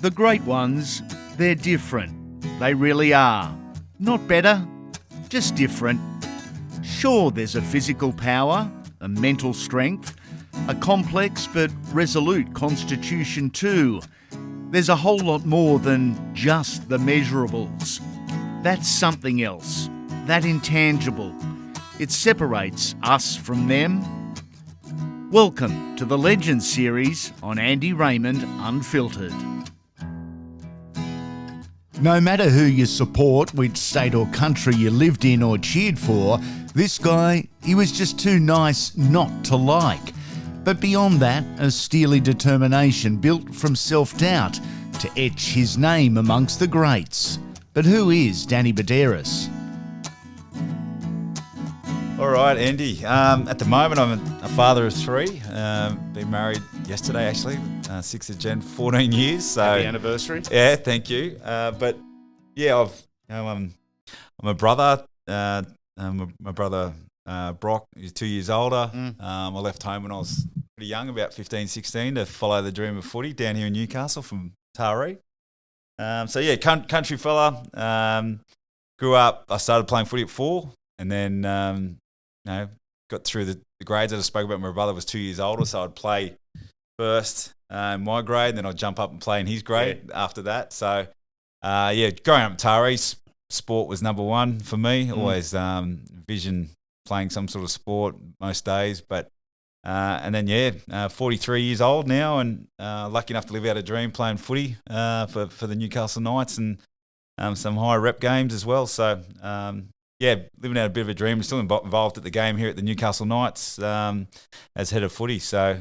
The great ones, they're different. They really are. Not better, just different. Sure, there's a physical power, a mental strength, a complex but resolute constitution too. There's a whole lot more than just the measurables. That's something else, that intangible. It separates us from them. Welcome to the Legends series on Andy Raymond Unfiltered. No matter who you support, which state or country you lived in or cheered for, this guy, he was just too nice not to like. But beyond that, a steely determination built from self-doubt to etch his name amongst the greats. But who is Danny Buderus? All right, Andy. At the moment, I'm a father of three. Been married yesterday, actually, 6th of Jan, 14 years. So Happy anniversary. Yeah, thank you. But yeah, I'm a brother. My brother Brock is 2 years older. I left home when I was pretty young, about 15, 16, to follow the dream of footy down here in Newcastle from Taree. So yeah, country fella. Grew up. I started playing footy at 4, and then got through the grades. I just spoke about. My brother was 2 years older, so I'd play first in my grade, and then I'd jump up and play in his grade after that. So growing up in Taree, sport was number one for me. Always vision playing some sort of sport most days, but and then 43 years old now, and lucky enough to live out a dream playing footy for the Newcastle Knights and some high rep games as well. So living out a bit of a dream. Still involved at the game here at the Newcastle Knights as head of footy. So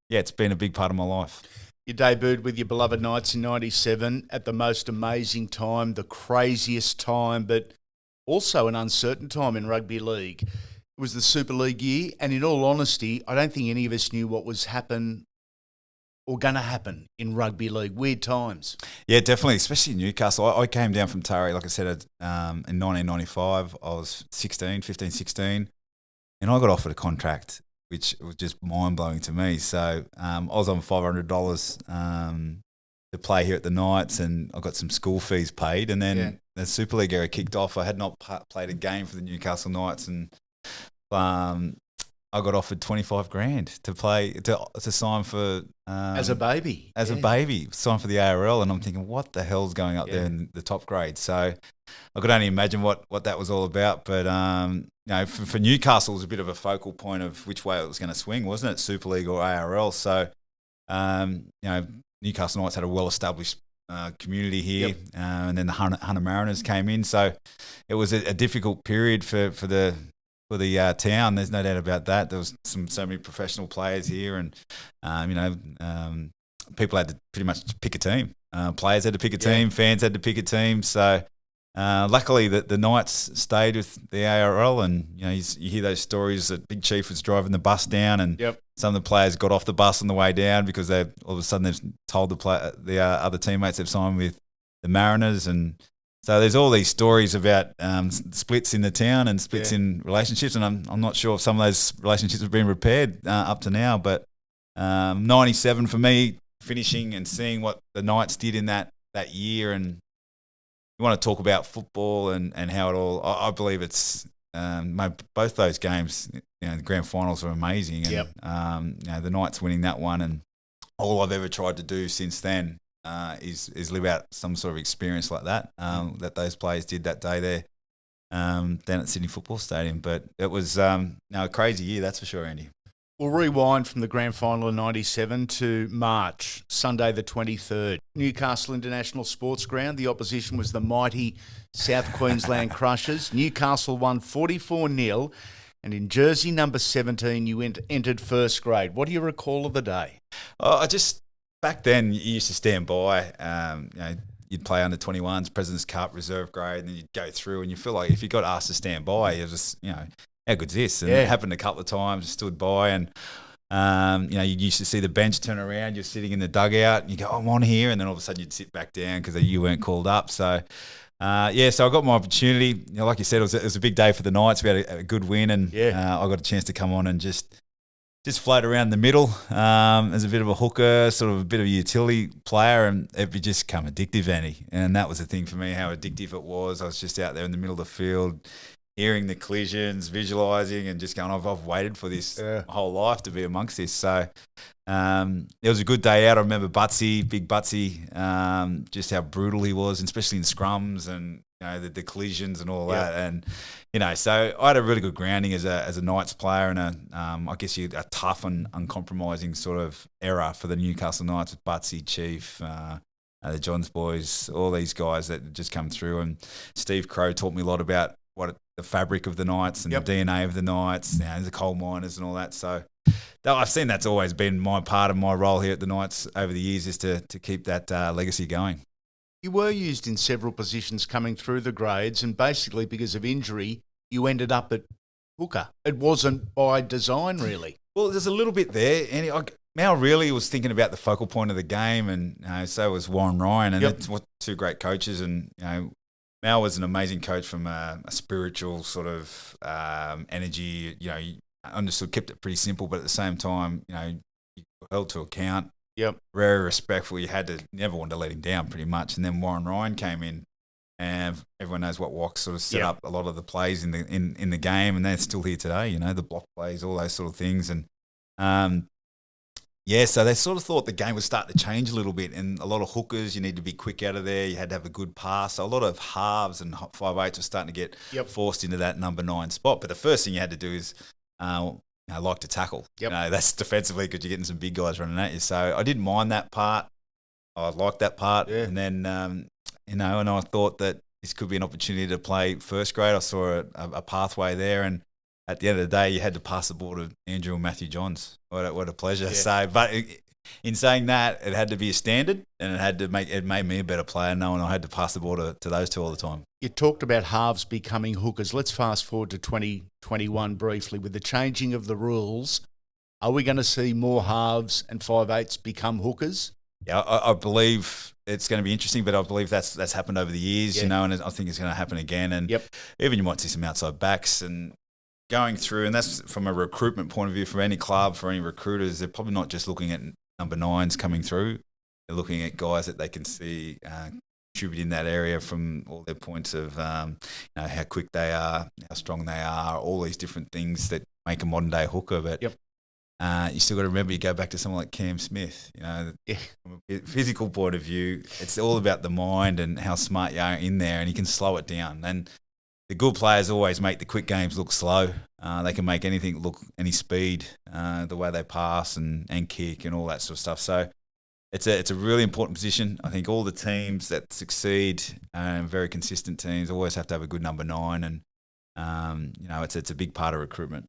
it's been a big part of my life. You debuted with your beloved Knights in 97 at the most amazing time, the craziest time, but also an uncertain time in rugby league. It was the Super League year, and in all honesty, I don't think any of us knew what was going to happen in rugby league. Weird times. Yeah, definitely, especially in Newcastle. I came down from Taree, like I said, in 1995. I was 15, 16, and I got offered a contract, which was just mind-blowing to me. So I was on $500 to play here at the Knights, and I got some school fees paid, and then the Super League era kicked off. I had not played a game for the Newcastle Knights, and I got offered $25,000 to play to sign for as a baby. Sign for the ARL, and I'm thinking, what the hell's going up there in the top grade? So I could only imagine what that was all about. But for Newcastle, it was a bit of a focal point of which way it was going to swing, wasn't it? Super League or ARL? So Newcastle Knights had a well-established community here, and then the Hunter Mariners came in. So it was a difficult period for the town. There's no doubt about that. There was so many professional players here, and people had to pretty much pick a team. Players had to pick a team, fans had to pick a team. So luckily the Knights stayed with the ARL, and you hear those stories that Big Chief was driving the bus down, and some of the players got off the bus on the way down because all of a sudden they've told the other teammates they've signed with the Mariners. And so there's all these stories about splits in the town and splits in relationships, and I'm not sure if some of those relationships have been repaired up to now. But 97 for me, finishing and seeing what the Knights did in that year, and you want to talk about football and how it all. I believe it's both those games. The grand finals were amazing, and the Knights winning that one, and all I've ever tried to do since then is live out some sort of experience like that that those players did that day there down at Sydney Football Stadium. But it was a crazy year, that's for sure, Andy. We'll rewind from the grand final of 97 to March, Sunday the 23rd. Newcastle International Sports Ground. The opposition was the mighty South Queensland Crushers. Newcastle won 44-0, and in jersey number 17 you entered first grade. What do you recall of the day? Back then, you used to stand by. You'd play under 21s, President's Cup, reserve grade, and then you'd go through, and you feel like if you got asked to stand by, it was just, how good's this? And it happened a couple of times, stood by, and you used to see the bench turn around. You're sitting in the dugout, and you go, I'm on here, and then all of a sudden you'd sit back down because you weren't called up. So, so I got my opportunity. Like you said, it was a big day for the Knights. We had a good win, and I got a chance to come on and just just float around the middle as a bit of a hooker, sort of a bit of a utility player, and it would just become addictive, Annie. And that was the thing for me, how addictive it was. I was just out there in the middle of the field, hearing the collisions, visualising, and just going, I've waited for this my whole life to be amongst this. So it was a good day out. I remember Big Butsy, just how brutal he was, and especially in scrums and the collisions and all that. And so I had a really good grounding as a Knights player, and I guess a tough and uncompromising sort of era for the Newcastle Knights with Butsy, Chief, the Johns boys, all these guys that just come through. And Steve Crow taught me a lot about the fabric of the Knights and the DNA of the Knights, the coal miners and all that. So I've seen that's always been my part of my role here at the Knights over the years, is to keep that legacy going. You were used in several positions coming through the grades, and basically because of injury, you ended up at hooker. It wasn't by design, really. Well, there's a little bit there. And Mal really was thinking about the focal point of the game, and so was Warren Ryan, and that's what two great coaches. And Mal was an amazing coach from a spiritual sort of energy. He understood, kept it pretty simple, but at the same time, you held to account. Yep. Very respectful. You never wanted to let him down, pretty much. And then Warren Ryan came in, and everyone knows what Wox sort of set up a lot of the plays in the game, and they're still here today. The block plays, all those sort of things, and so they sort of thought the game would start to change a little bit, and a lot of hookers, you need to be quick out of there. You had to have a good pass. So a lot of halves and 5/8s were starting to get forced into that number 9 spot. But the first thing you had to do is like to tackle. That's defensively, because you're getting some big guys running at you. So I didn't mind that part. I liked that part. Yeah. And then, and I thought that this could be an opportunity to play first grade. I saw a pathway there, and at the end of the day, you had to pass the ball to Andrew and Matthew Johns. What a pleasure. Yeah. So, but in saying that, it had to be a standard, and it made me a better player, knowing I had to pass the ball to those two all the time. You talked about halves becoming hookers. Let's fast forward to 2021 briefly. With the changing of the rules, are we going to see more halves and 5/8s become hookers? Yeah, I believe it's going to be interesting, but I believe that's happened over the years, and I think it's going to happen again. And even you might see some outside backs and going through, and that's from a recruitment point of view for any club, for any recruiters. They're probably not just looking at number 9s coming through. They're looking at guys that they can see contribute in that area from all their points of how quick they are, how strong they are, all these different things that make a modern day hooker. But you still got to remember, you go back to someone like Cam Smith. From a physical point of view, it's all about the mind and how smart you are in there, and you can slow it down. And the good players always make the quick games look slow. They can make anything look any speed, the way they pass and kick and all that sort of stuff. So it's a really important position. I think all the teams that succeed, very consistent teams, always have to have a good number 9, and it's a big part of recruitment.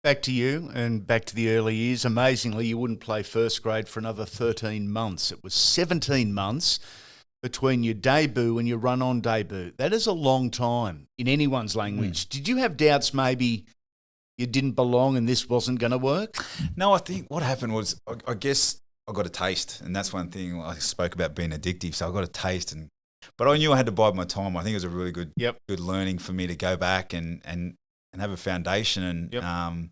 Back to you and back to the early years. Amazingly, you wouldn't play first grade for another 13 months. It was 17 months between your debut and your run-on debut. That is a long time in anyone's language. Did you have doubts maybe you didn't belong and this wasn't going to work? No, I think what happened was, I guess I got a taste, and that's one thing I spoke about being addictive. So I got a taste, but I knew I had to bide my time. I think it was a really good learning for me to go back and have a foundation and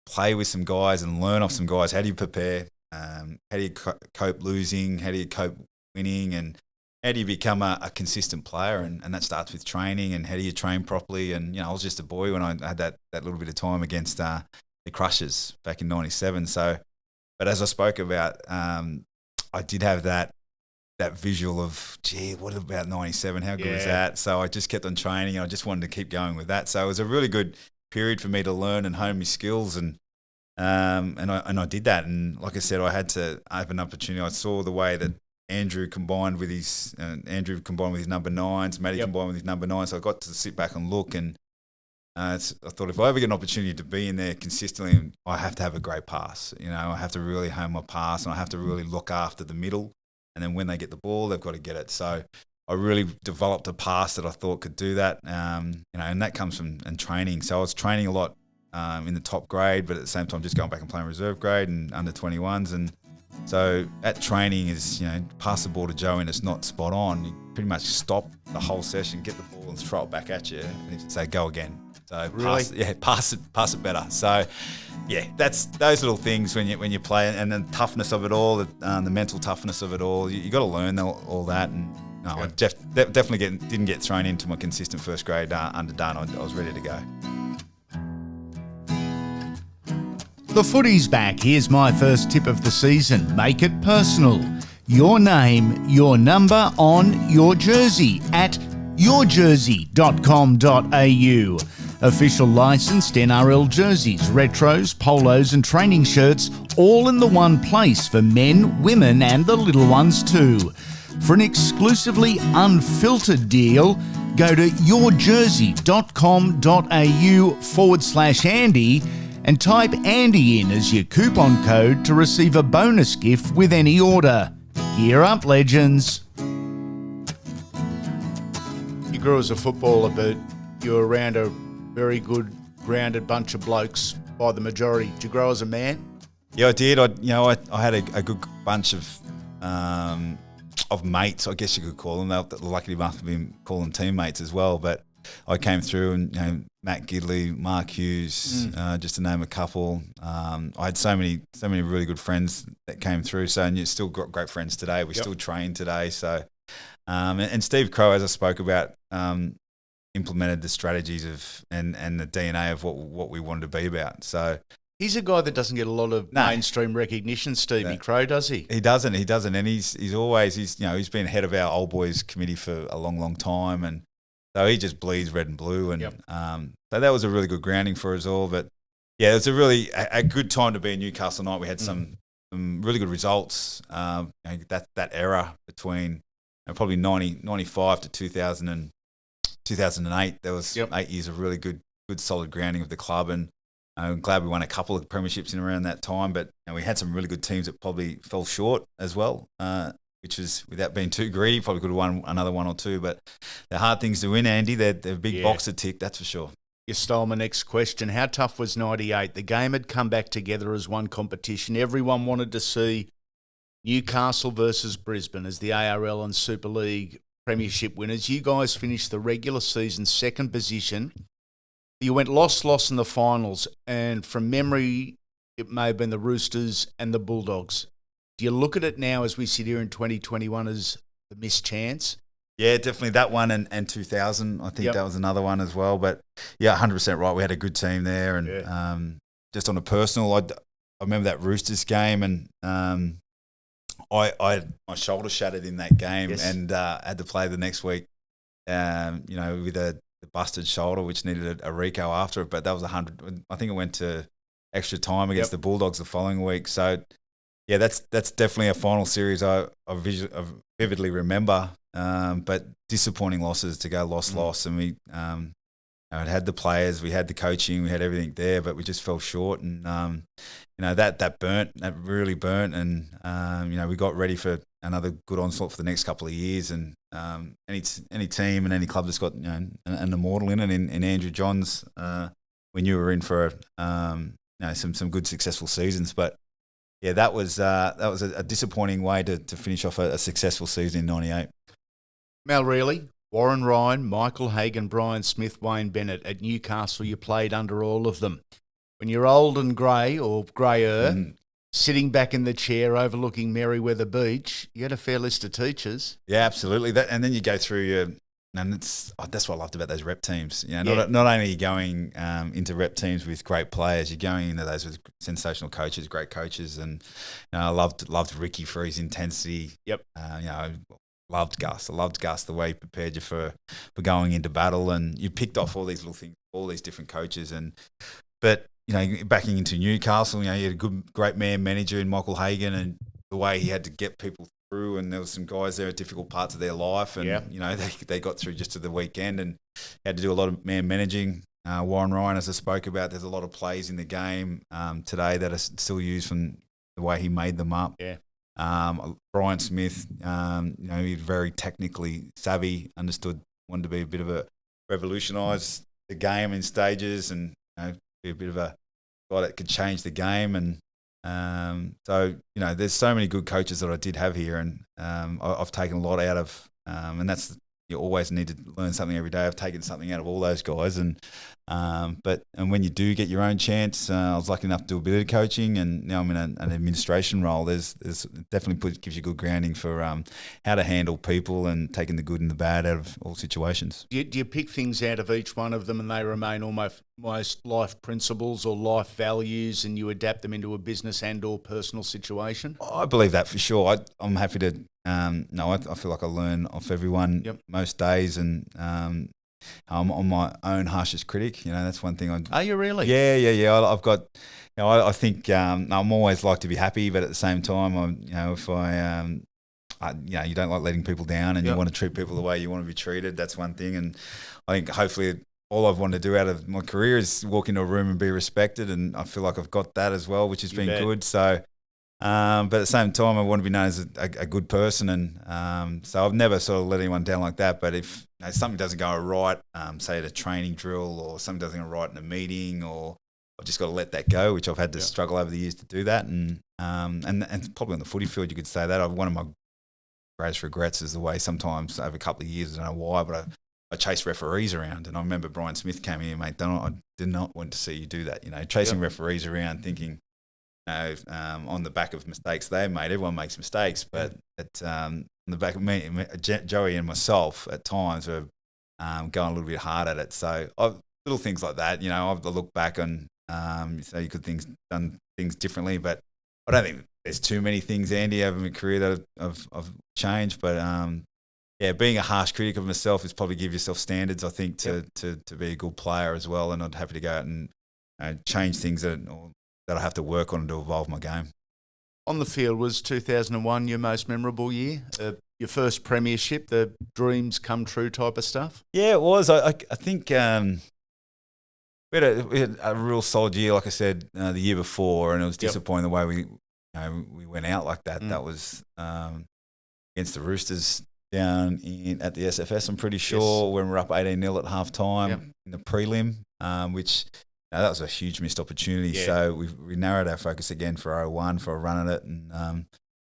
play with some guys and learn off some guys. How do you prepare? How do you cope losing? How do you cope winning? And how do you become a consistent player? And that starts with training, and how do you train properly? And, I was just a boy when I had that little bit of time against the Crushers back in 97. So, but as I spoke about, I did have that visual of, gee, what about 97? How good was that? So I just kept on training, and I just wanted to keep going with that. So it was a really good period for me to learn and hone my skills, and I did that. And like I said, I had to open up opportunity. I saw the way that Andrew combined with his number 9s, Matty combined with his number 9. So I got to sit back and look, and I thought, if I ever get an opportunity to be in there consistently, I have to have a great pass. I have to really hone my pass, and I have to really look after the middle. And then when they get the ball, they've got to get it. So I really developed a pass that I thought could do that. And that comes from training. So I was training a lot in the top grade, but at the same time just going back and playing reserve grade and under 21s. And so at training is, pass the ball to Joe and it's not spot on. You pretty much stop the whole session, get the ball and throw it back at you, and say, go again. So really? pass it better. So Yeah, that's those little things when you play, and the toughness of it all, the mental toughness of it all. You got to learn all that. And no, I definitely didn't get thrown into my consistent first grade underdone. I was ready to go. The footy's back. Here's my first tip of the season. Make it personal. Your name, your number on your jersey at yourjersey.com.au. Official licensed NRL jerseys, retros, polos and training shirts, all in the one place for men, women and the little ones too. For an exclusively unfiltered deal, go to yourjersey.com.au/Andy and type Andy in as your coupon code to receive a bonus gift with any order. Gear up, legends. You grew as a footballer, but you were around a very good, grounded bunch of blokes by the majority. Did you grow as a man? Yeah, I did. I had a good bunch of mates, I guess you could call them. They were lucky enough to be call them teammates as well. But I came through, and Matt Gidley, Mark Hughes, just to name a couple. I had so many really good friends that came through. So, and you still got great friends today. We still train today. So, and Steve Crowe, as I spoke about, implemented the strategies of and the DNA of what we wanted to be about. So he's a guy that doesn't get a lot of mainstream recognition, Stevie Crowe, does he? He doesn't, and he's been head of our old boys committee for a long time, and so he just bleeds red and blue, and so that was a really good grounding for us all. But yeah, it was a really a good time to be in Newcastle night. We had some really good results. That era between probably 95 to 2008, there was 8 years of really good solid grounding of the club, and I'm glad we won a couple of premierships in around that time. But we had some really good teams that probably fell short as well, which was, without being too greedy, probably could have won another one or two. But they're hard things to win, Andy. They're a big box to tick, that's for sure. You stole my next question. How tough was 98? The game had come back together as one competition. Everyone wanted to see Newcastle versus Brisbane as the ARL and Super League Premiership winners. You guys finished the regular season second position. You went loss in the finals, and from memory, it may have been the Roosters and the Bulldogs. Do you look at it now as we sit here in 2021 as the missed chance? Yeah, definitely that one and 2000. I think that was another one as well. But yeah, 100% right. We had a good team there, and just on a personal, I remember that Roosters game, and I had my shoulder shattered in that game, and had to play the next week, with a busted shoulder, which needed a reco after it. But that was 100. I think it went to extra time against the Bulldogs the following week. So yeah, that's definitely a final series I vividly remember. But disappointing losses to go loss, and we had the players, we had the coaching, we had everything there, but we just fell short, and that really burnt, and we got ready for another good onslaught for the next couple of years, and any team and any club that's got an immortal in it, in Andrew Johns, we knew we were in for some good successful seasons, but yeah, that was a disappointing way to finish off a successful season in '98. Mel Reilly, Warren Ryan, Michael Hagan, Brian Smith, Wayne Bennett. At Newcastle, you played under all of them. When you're old and grey, or greyer, sitting back in the chair overlooking Merriweather Beach, you had a fair list of teachers. Yeah, absolutely. And then you go through and that's what I loved about those rep teams. Not only are you going into rep teams with great players, you're going into those with sensational coaches, great coaches, and I loved Ricky for his intensity. Loved Gus. I loved Gus, the way he prepared you for going into battle, and you picked off all these little things, all these different coaches, but backing into Newcastle, you had a great man manager in Michael Hagan, and the way he had to get people through, and there was some guys there at difficult parts of their life, and they got through just to the weekend, and had to do a lot of man managing. Warren Ryan, as I spoke about, there's a lot of plays in the game today that are still used from the way he made them up. Yeah. Brian Smith, he's very technically savvy, wanted to be a bit of a revolutionise the game in stages, and be a bit of a guy that could change the game. And so there's so many good coaches that I did have here, and I've taken a lot out of, and that's you always need to learn something every day. I've taken something out of all those guys, and when you do get your own chance, I was lucky enough to do a bit of coaching, and now I'm in an administration role. There's definitely gives you good grounding for how to handle people and taking the good and the bad out of all situations. Do you pick things out of each one of them, and they remain almost life principles or life values, and you adapt them into a business and or personal situation? I believe that for sure. I'm happy to. I feel like I learn off everyone most days, and I'm my own harshest critic. That's one thing. Are you really? Yeah. I've got. I think I'm always like to be happy, but at the same time, if you don't like letting people down, and you want to treat people the way you want to be treated. That's one thing, and I think hopefully all I've wanted to do out of my career is walk into a room and be respected, and I feel like I've got that as well, which has been good. So. But at the same time, I want to be known as a good person, and so I've never sort of let anyone down like that. But if something doesn't go right, say at a training drill, or something doesn't go right in a meeting, or I've just got to let that go, which I've had to struggle over the years to do that. And probably on the footy field, you could say that. One of my greatest regrets is the way sometimes over a couple of years, I don't know why, but I chased referees around. And I remember Brian Smith came in, mate, I did not want to see you do that. Chasing referees around, thinking. On the back of mistakes they made. Everyone makes mistakes, but on the back of me, Joey and myself at times were going a little bit hard at it. So little things like that, I've looked back on, so you could done things differently, but I don't think there's too many things, Andy, over my career that I've changed. But being a harsh critic of myself is probably give yourself standards, I think, to be a good player as well. And I'm happy to go out and change things that I have to work on to evolve my game. On the field, was 2001 your most memorable year? Your first premiership, the dreams come true type of stuff? Yeah, it was. I think we had a real solid year, like I said, the year before, and it was disappointing the way we went out like that. That was against the Roosters down at the SFS, I'm pretty sure, when we were up 18-0 at half-time in the prelim, which... that was a huge missed opportunity. Yeah. So we narrowed our focus again for 01 for a run at it, and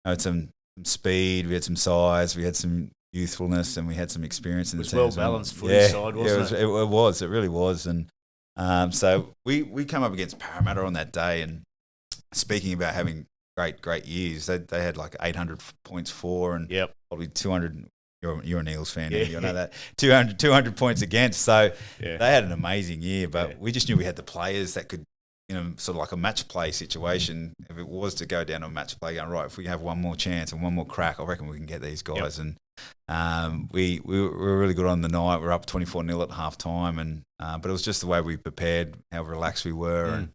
had some speed, we had some size, we had some youthfulness, and we had some experience in the team. It was well balanced footy side, wasn't it? It really was, and so we come up against Parramatta on that day, and speaking about having great years, they had like 800 points for, and probably 200. You're an Eels fan, Andy, I know that. 200 points against. So they had an amazing year, but we just knew we had the players that could, sort of like a match play situation. If it was to go down to a match play, going, right, if we have one more chance and one more crack, I reckon we can get these guys. And we were really good on the night. We were up 24-0 at half time, and but it was just the way we prepared, how relaxed we were. And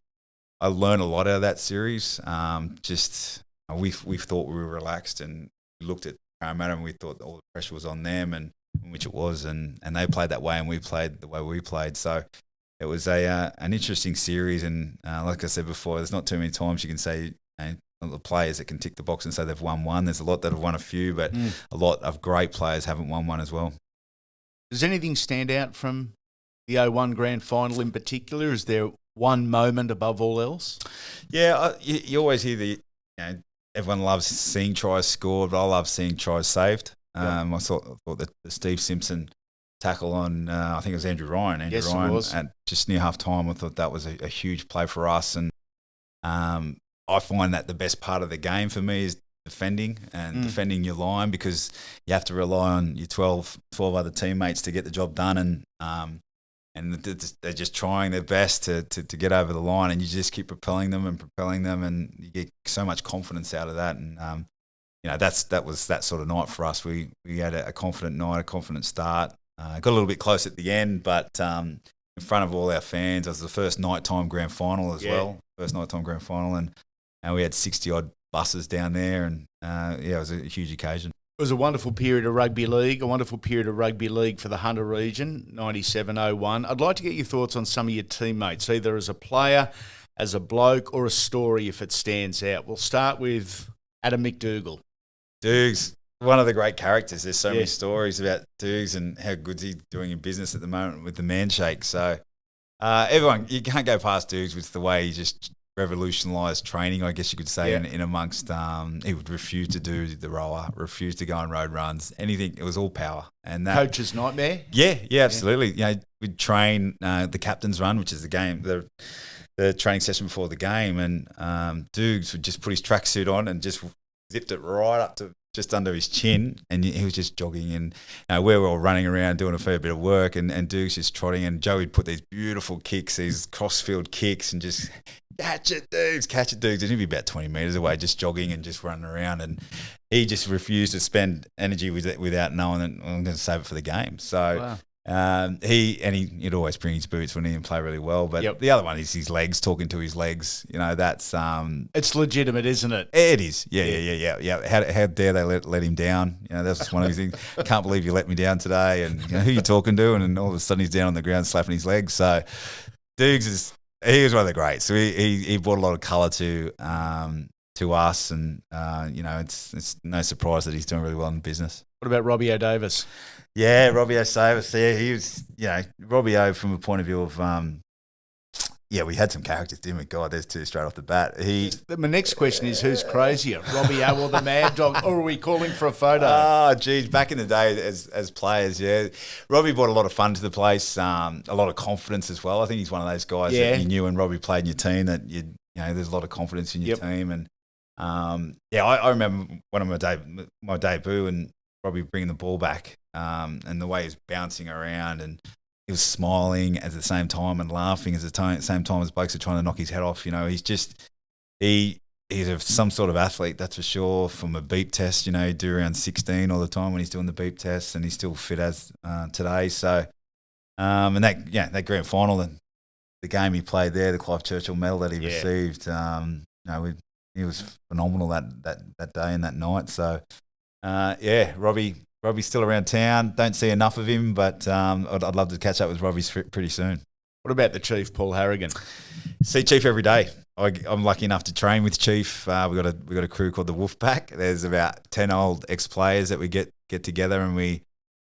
I learned a lot out of that series. We thought we were relaxed, and we looked at Parramatta, and we thought all the pressure was on them, and which it was, and they played that way, and we played the way we played. So it was an interesting series, and like I said before, there's not too many times you can say the players that can tick the box and say they've won one. There's a lot that have won a few, but a lot of great players haven't won one as well. Does anything stand out from the 01 grand final in particular? Is there one moment above all else? Yeah, you always hear everyone loves seeing tries scored, but I love seeing tries saved. I thought that the Steve Simpson tackle on, I think it was Andrew Ryan. It was. At just near half time, I thought that was a huge play for us. And I find that the best part of the game for me is defending and defending your line, because you have to rely on your 12 other teammates to get the job done. And they're just trying their best to get over the line, and you just keep propelling them, and you get so much confidence out of that. And that was that sort of night for us. We had a confident night, a confident start. Got a little bit close at the end, but in front of all our fans, it was the first nighttime grand final as well. First nighttime grand final, and we had 60 odd buses down there, and it was a huge occasion. It was a wonderful period of rugby league, for the Hunter region, 97-01. I'd like to get your thoughts on some of your teammates, either as a player, as a bloke, or a story if it stands out. We'll start with Adam McDougall. Dukes, one of the great characters. There's so many stories about Dukes and how good's he doing in business at the moment with the man shake. So everyone, you can't go past Dukes with the way he just revolutionised training, I guess you could say, in amongst. He would refuse to do the rower, refuse to go on road runs, anything. It was all power. And that Coach's nightmare? Yeah, absolutely. You know, we'd train the captain's run, which is the game, the training session before the game, and Dukes would just put his tracksuit on and just zipped it right up to just under his chin, and he was just jogging, and we were all running around doing a fair bit of work, and Dukes just trotting, and Joey'd put these beautiful kicks, these crossfield kicks, and just catch it, Dukes, and he'd be about 20 metres away just jogging and just running around, and he just refused to spend energy without knowing that I'm going to save it for the game. So Wow. He'd always bring his boots when he didn't play really well. But the other one is his legs, talking to his legs. You know, that's it's legitimate, isn't it? It is. Yeah. How dare they let him down? You know, that's one of his things. I can't believe you let me down today. And you know, who you talking to? And all of a sudden he's down on the ground slapping his legs. So Dukes he was one of the greats. So he brought a lot of colour to us, and you know, it's no surprise that he's doing really well in business. What about Robbie O'Davis? Yeah, Robbie O'Davis. Yeah, he was, you know, Robbie O from a point of view of, we had some characters, didn't we? God, there's two straight off the bat. My next question is, who's crazier, Robbie O or the Mad Dog, or are we calling for a photo? Oh, geez, back in the day as players, yeah. Robbie brought a lot of fun to the place, a lot of confidence as well. I think he's one of those guys that you knew when Robbie played in your team that you know, there's a lot of confidence in your team. And I remember one of my debut and Robbie bringing the ball back, and the way he was bouncing around, and he was smiling at the same time and laughing at the same time as blokes are trying to knock his head off. You know, he's some sort of athlete, that's for sure. From a beep test, you know, he'd do around 16 all the time when he's doing the beep tests, and he's still fit as today. So, and that grand final, and the game he played there, the Clive Churchill medal that he received, he was phenomenal that day and that night. So, Robbie's still around town. Don't see enough of him, but I'd love to catch up with Robbie pretty soon. What about the Chief, Paul Harrigan? See Chief every day. I'm lucky enough to train with Chief. We got a crew called the Wolfpack. There's about 10 old ex-players that we get together, and we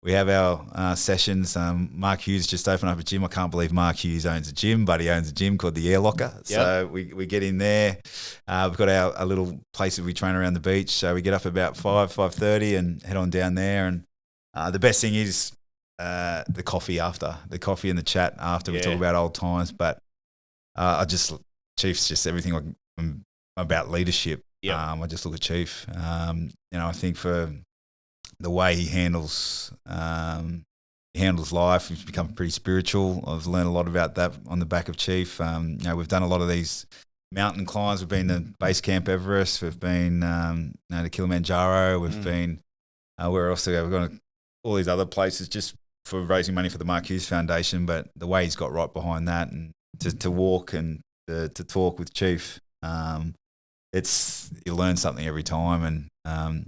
have our sessions. Mark Hughes just opened up a gym. I can't believe Mark Hughes owns a gym, but he owns a gym called the Air Locker. Yep. So we get in there. We've got our little places we train around the beach. So we get up about 5:30 and head on down there. And the best thing is the coffee and the chat after. We talk about old times. But Chief's just everything about leadership. Yep. I just look at Chief. I think for the way he handles life, he's become pretty spiritual. I've learned a lot about that on the back of Chief. We've done a lot of these mountain climbs. We've been to Base Camp Everest. We've been to Kilimanjaro. We've been where else? We've gone to all these other places just for raising money for the Mark Hughes Foundation. But the way he's got right behind that, and to walk and to talk with Chief, you learn something every time, and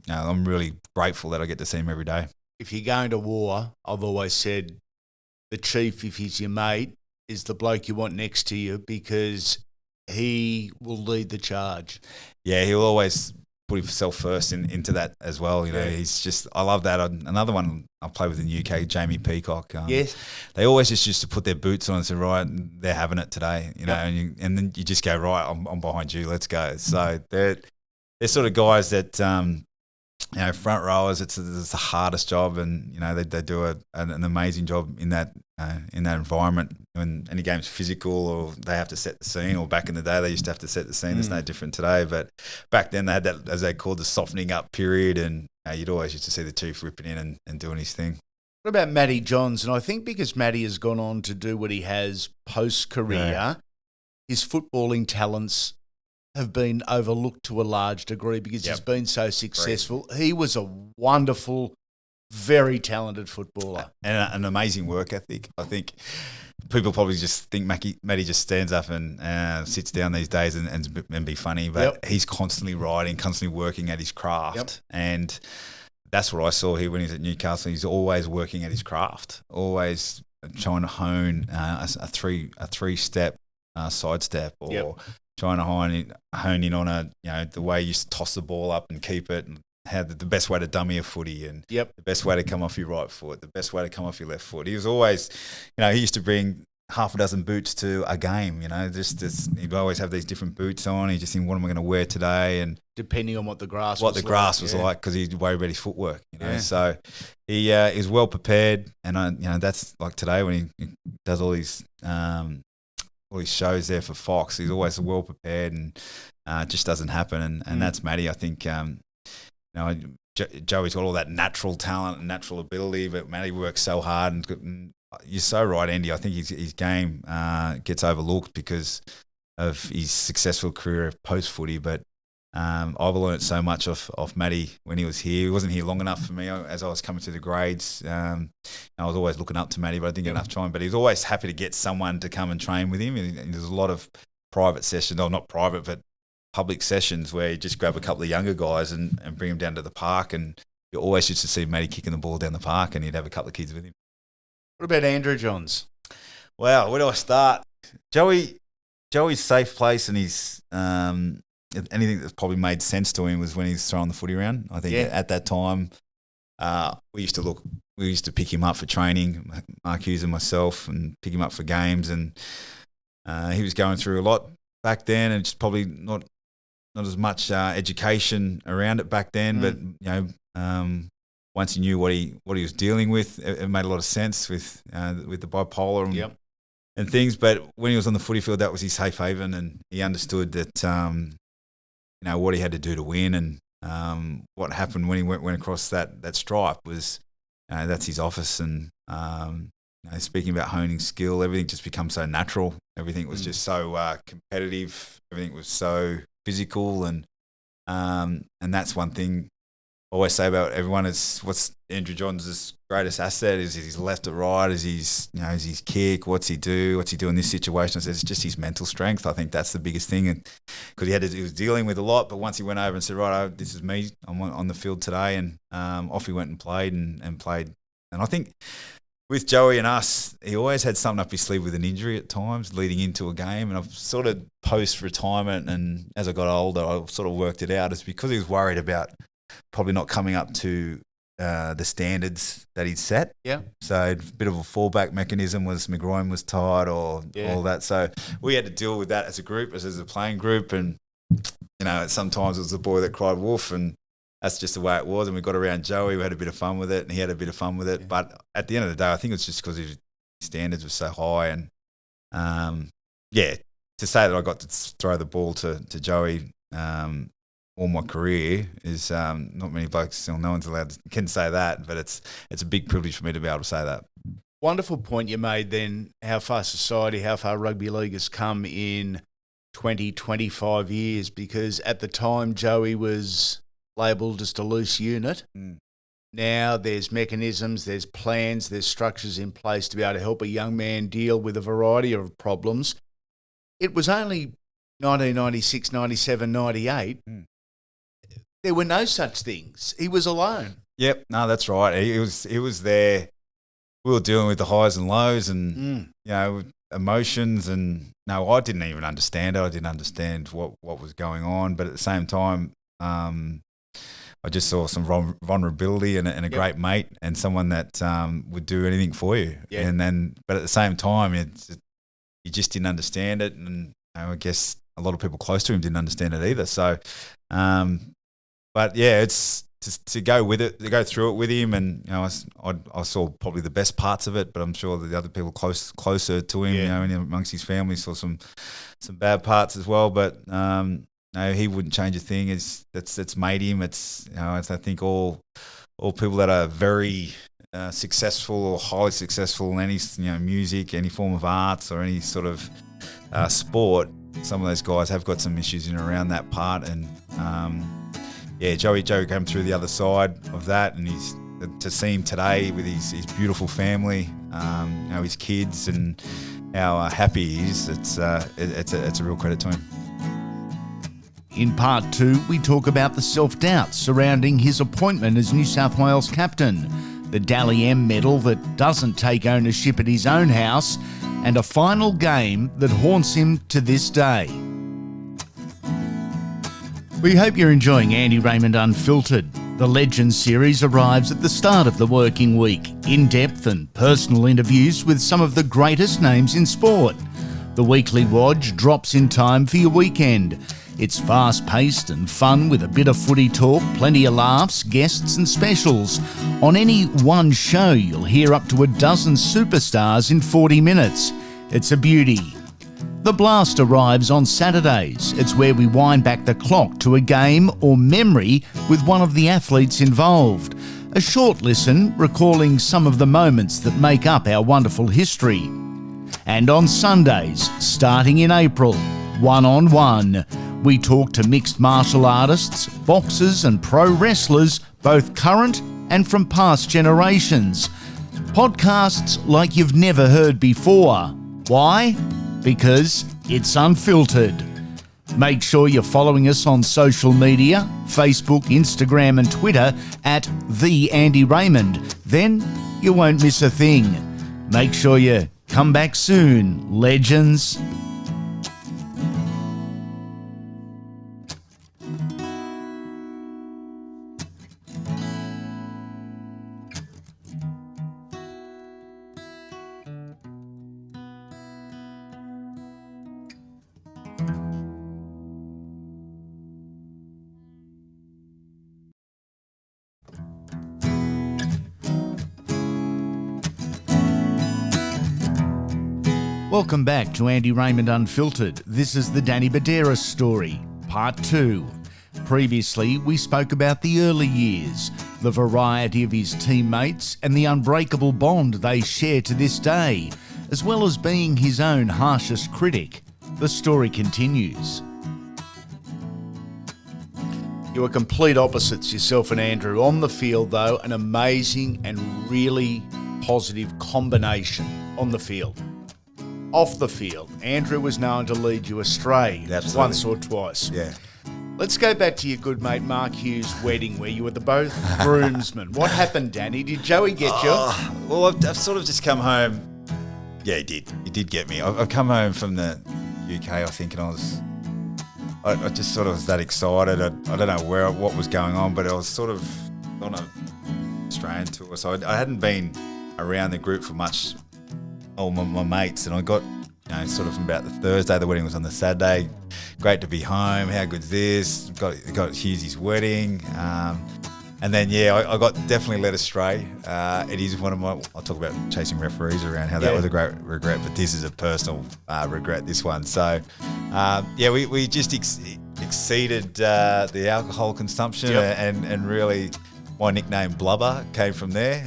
I'm really grateful that I get to see him every day. If you're going to war, I've always said the Chief, if he's your mate, is the bloke you want next to you, because he will lead the charge. Yeah, he'll always put himself first into that as well. You know, he's just, I love that. Another one I play with in the UK, Jamie Peacock. Yes. They always just used to put their boots on and say, right, they're having it today, you know, and then you just go, right, I'm behind you, let's go. So they're sort of guys that, front rowers, it's the hardest job, and, you know, they do an amazing job in that environment. When any game's physical, or they have to set the scene, or back in the day they used to have to set the scene. It's no different today, but back then they had that, as they called, the softening up period, and you'd always used to see the Chief ripping in and doing his thing. What about Matty Johns? And I think because Matty has gone on to do what he has post-career, his footballing talents have been overlooked to a large degree because he's been so successful. Great. He was a wonderful, very talented footballer. And an amazing work ethic. I think people probably just think Matty just stands up and sits down these days and be funny, but he's constantly writing, constantly working at his craft. And that's what I saw here when he was at Newcastle. He's always working at his craft, always trying to hone a three-step sidestep, or trying to hone in on the way you toss the ball up and keep it, and how the best way to dummy a footy, and the best way to come off your right foot, the best way to come off your left foot. He was always, he used to bring half a dozen boots to a game, just he'd always have these different boots on. He just think, what am I going to wear today? And depending on what the grass was like, because he'd worry about his footwork, So he is well prepared, and that's like today when he does all these shows there for Fox. He's always well prepared, and it just doesn't happen. And that's Matty. I think Joey's got all that natural talent and natural ability, but Matty works so hard. And you're so right, Andy. I think his game gets overlooked because of his successful career post-footy. But I've learned so much off Matty when he was here. He wasn't here long enough for me as I was coming through the grades. I was always looking up to Matty, but I didn't get enough time. But he was always happy to get someone to come and train with him. And there's a lot of private sessions, not private, but public sessions where you just grab a couple of younger guys and bring them down to the park. And you always used to see Matty kicking the ball down the park, and he'd have a couple of kids with him. What about Andrew Johns? Wow, where do I start? Joey's safe place, and his anything that probably made sense to him was when he was throwing the footy around. I think at that time, we used to pick him up for training, Mark Hughes and myself, and pick him up for games, and he was going through a lot back then, and just probably not as much education around it back then, but once he knew what he was dealing with, it made a lot of sense with the bipolar and things. But when he was on the footy field, that was his safe haven, and he understood that what he had to do to win, and what happened when he went across that stripe was that's his office. And speaking about honing skill, everything just becomes so natural. Everything was just so competitive. Everything was so physical, and that's one thing I always say about everyone is what's Andrew Johns' greatest asset is his left or right, is his kick, what's he do in this situation. I said it's just his mental strength. I think that's the biggest thing, and because he was dealing with a lot, but once he went over and said, right, this is me, I'm on the field today, and off he went and played and played. And I think with Joey and us, he always had something up his sleeve with an injury at times leading into a game, and I've sort of post-retirement and as I got older, I sort of worked it out. It's because he was worried about probably not coming up to the standards that he'd set. Yeah. So a bit of a fallback mechanism was McGroin was tired or all that. So we had to deal with that as a group, as a playing group. And, sometimes it was the boy that cried wolf, and that's just the way it was. And we got around Joey, we had a bit of fun with it, and he had a bit of fun with it. Yeah. But at the end of the day, I think it's just because his standards were so high. And, to say that I got to throw the ball to Joey all my career is not many blokes, no one's allowed to can say that, but it's a big privilege for me to be able to say that. Wonderful point you made then, how far rugby league has come in 20, 25 years, because at the time Joey was labelled just a loose unit. Now there's mechanisms, there's plans, there's structures in place to be able to help a young man deal with a variety of problems. It was only 1996, 97, 98. There were no such things. He was alone. Yep, no, that's right. He was there. We were dealing with the highs and lows, and emotions. And no, I didn't even understand it. I didn't understand what was going on. But at the same time, I just saw some vulnerability and a great mate, and someone that would do anything for you. Yeah. But at the same time, you just didn't understand it, and I guess a lot of people close to him didn't understand it either. So. But yeah, it's to go with it, to go through it with him, and I saw probably the best parts of it, but I'm sure that the other people closer to him, and amongst his family, saw some bad parts as well. But no, he wouldn't change a thing. It's made him. It's I think all people that are very successful or highly successful in any music, any form of arts, or any sort of sport. Some of those guys have got some issues in and around that part, and Joey came through the other side of that, and to see him today with his beautiful family, his kids, and how happy he is. It's a real credit to him. In part 2, we talk about the self-doubt surrounding his appointment as New South Wales captain, the Dally M medal that doesn't take ownership at his own house, and a final game that haunts him to this day. We hope you're enjoying Andy Raymond Unfiltered. The Legends series arrives at the start of the working week. In-depth and personal interviews with some of the greatest names in sport. The weekly Wodge drops in time for your weekend. It's fast-paced and fun with a bit of footy talk, plenty of laughs, guests and specials. On any one show, you'll hear up to a dozen superstars in 40 minutes. It's a beauty. The Blast arrives on Saturdays. It's where we wind back the clock to a game or memory with one of the athletes involved. A short listen recalling some of the moments that make up our wonderful history. And on Sundays, starting in April, one-on-one, we talk to mixed martial artists, boxers and pro wrestlers, both current and from past generations. Podcasts like you've never heard before. Why? Because it's unfiltered. Make sure you're following us on social media, Facebook, Instagram and Twitter at The Andy Raymond. Then you won't miss a thing. Make sure you come back soon, legends. Welcome back to Andy Raymond Unfiltered. This is the Danny Buderus story, part 2. Previously, we spoke about the early years, the variety of his teammates and the unbreakable bond they share to this day, as well as being his own harshest critic. The story continues. You were complete opposites, yourself and Andrew. On the field, though, an amazing and really positive combination on the field. Off the field, Andrew was known to lead you astray. Absolutely. Once or twice. Yeah. Let's go back to your good mate Mark Hughes' wedding where you were the both groomsmen. What happened, Danny? Did Joey get you? Well, I've sort of just come home. Yeah, he did. He did get me. I've come home from the UK, I think, and I just sort of was that excited. I don't know what was going on, but I was sort of on a Australian tour, so I hadn't been around the group for much. All my mates, and I got, sort of from about the Thursday, the wedding was on the Saturday. Great to be home. How good's this? Got Hughes' wedding, and then I got definitely led astray. It is one of my. I'll talk about chasing referees around how that was a great regret, but this is a personal regret. This one, so we just exceeded the alcohol consumption, and really. My nickname Blubber came from there,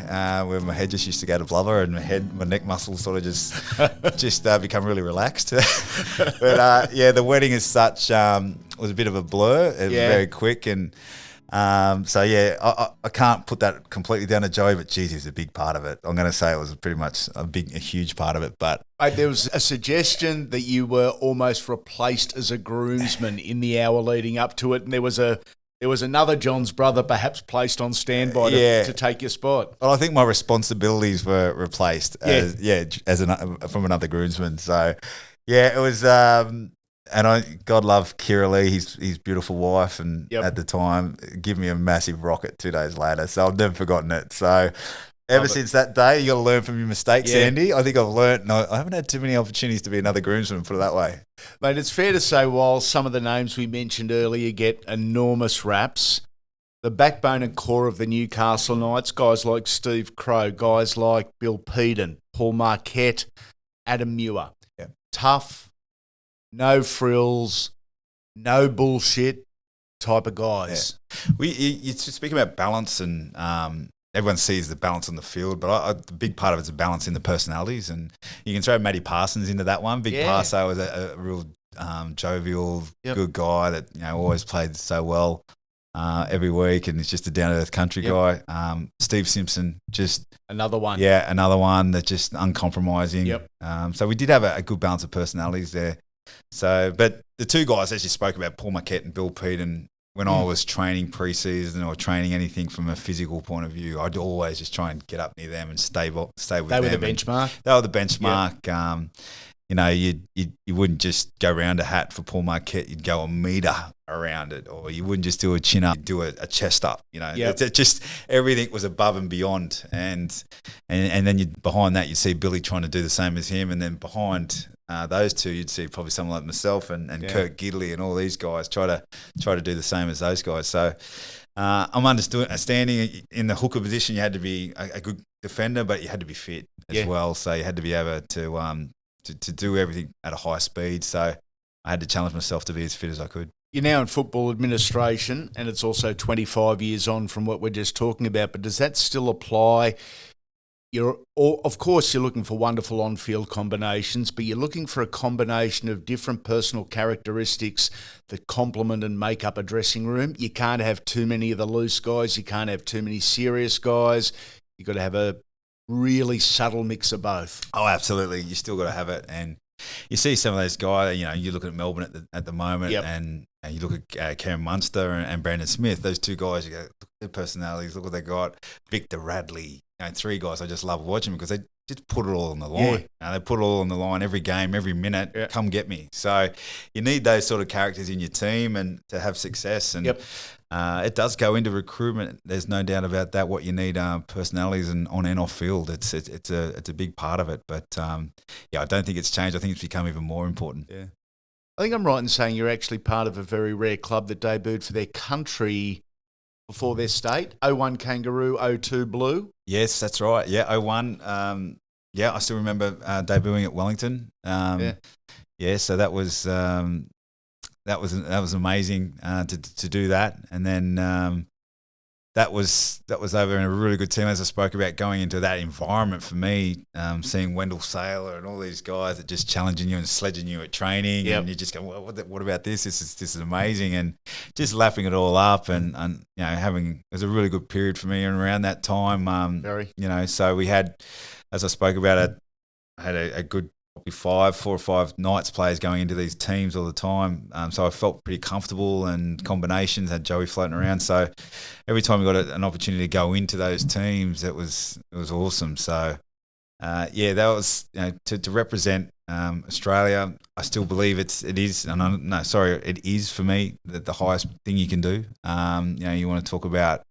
where my head just used to go to blubber, and my neck muscles sort of just become really relaxed. But the wedding as such was a bit of a blur. It was very quick, and I can't put that completely down to Joey, but geez, he was a big part of it. I'm going to say it was pretty much a huge part of it. But there was a suggestion that you were almost replaced as a groomsman in the hour leading up to it, and there was another John's brother perhaps placed on standby to take your spot. Well, I think my responsibilities were replaced from another groomsman. So, it was, God love Kira Lee, his beautiful wife, and at the time, give me a massive rocket 2 days later. So I've never forgotten it. So ever since that day, you got to learn from your mistakes, Andy. I think I've learned. No, I haven't had too many opportunities to be another groomsman, put it that way. Mate, it's fair to say while some of the names we mentioned earlier get enormous raps, the backbone and core of the Newcastle Knights, guys like Steve Crow, guys like Bill Peden, Paul Marquette, Adam Muir. Yeah. Tough, no frills, no bullshit type of guys. Yeah. You speak about balance, and everyone sees the balance on the field, but the big part of it's a balance in the personalities, and you can throw Matty Parsons into that one. Big Parso was a real jovial, good guy that always played so well every week, and he's just a down-to-earth country guy. Steve Simpson, just another one. Yeah, another one that's just uncompromising. Yep. So we did have a good balance of personalities there. So, but the two guys, as you spoke about, Paul Marquette and Bill Peden, when I was training pre-season or training anything from a physical point of view, I'd always just try and get up near them and stay with them. They were the benchmark? They were the benchmark. you wouldn't just go around a hat for Paul Marquette. You'd go a metre around it, or you wouldn't just do a chin up, you'd do a chest up. It's just everything was above and beyond. And then behind that, you'd see Billy trying to do the same as him, and then behind those two, you'd see probably someone like myself and Kurt Gidley and all these guys try to do the same as those guys. So I'm understanding in the hooker position, you had to be a good defender, but you had to be fit as well. So you had to be able to do everything at a high speed. So I had to challenge myself to be as fit as I could. You're now in football administration, and it's also 25 years on from what we're just talking about, but does that still apply? Of course, you're looking for wonderful on-field combinations, but you're looking for a combination of different personal characteristics that complement and make up a dressing room. You can't have too many of the loose guys. You can't have too many serious guys. You've got to have a really subtle mix of both. Oh, absolutely. You still got to have it. And you see some of those guys, you look at Melbourne at the moment, and you look at Cameron Munster and Brandon Smith, those two guys, you go, look at their personalities, look what they got. Victor Radley, three guys I just love watching because they just put it all on the line. They put it all on the line every game, every minute. Come get me. So you need those sort of characters in your team and to have success. And it does go into recruitment. There's no doubt about that. What you need personalities and on and off field. It's a big part of it. But I don't think it's changed. I think it's become even more important. Yeah, I think I'm right in saying you're actually part of a very rare club that debuted for their country before their state. 01 Kangaroo, 02 Blue. Yes, that's right. Yeah, 01. I still remember debuting at Wellington. So that was amazing to do that, and then that was over in a really good team. As I spoke about, going into that environment for me, seeing Wendell Saylor and all these guys that just challenging you and sledging you at training, and you just go, well, what about this? This is amazing, and just lapping it all up, and it was a really good period for me. And around that time, so we had, as I spoke about it, I had a good probably 4 or 5 Knights players going into these teams all the time. So I felt pretty comfortable, and combinations, had Joey floating around. So every time we got an opportunity to go into those teams, it was awesome. So that was to represent Australia. I still believe it is for me the highest thing you can do. You want to talk about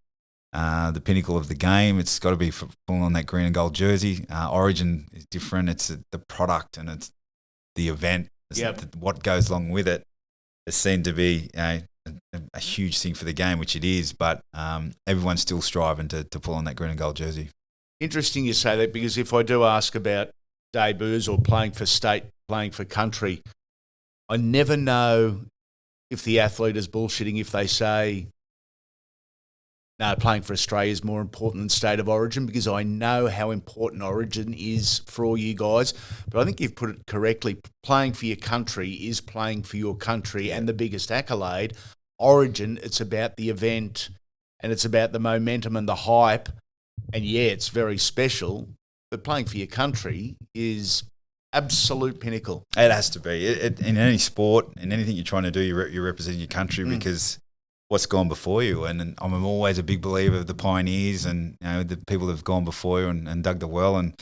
the pinnacle of the game. It's got to be pulling on that green and gold jersey. Origin is different. It's the product, and it's the event. What goes along with it. It's seen to be a huge thing for the game, which it is, but everyone's still striving to pull on that green and gold jersey. Interesting you say that, because if I do ask about debuts or playing for state, playing for country, I never know if the athlete is bullshitting if they say, no, playing for Australia is more important than state of origin, because I know how important origin is for all you guys. But I think you've put it correctly. Playing for your country is playing for your country, and the biggest accolade. Origin, it's about the event, and it's about the momentum and the hype. And it's very special. But playing for your country is absolute pinnacle. It has to be. In any sport, in anything you're trying to do, you're representing your country because what's gone before you. And I'm always a big believer of the pioneers and the people that have gone before you and dug the well, and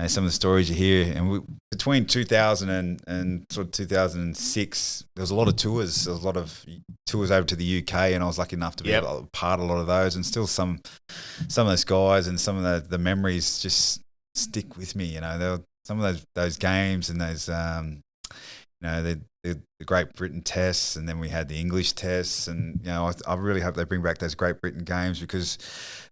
some of the stories you hear. And between 2000 and sort of 2006, there was a lot of tours. There was a lot of tours over to the UK, and I was lucky enough to be able to part a lot of those. And still some of those guys and some of the memories just stick with me. There were some of those games and those the Great Britain tests, and then we had the English tests, and I really hope they bring back those Great Britain games, because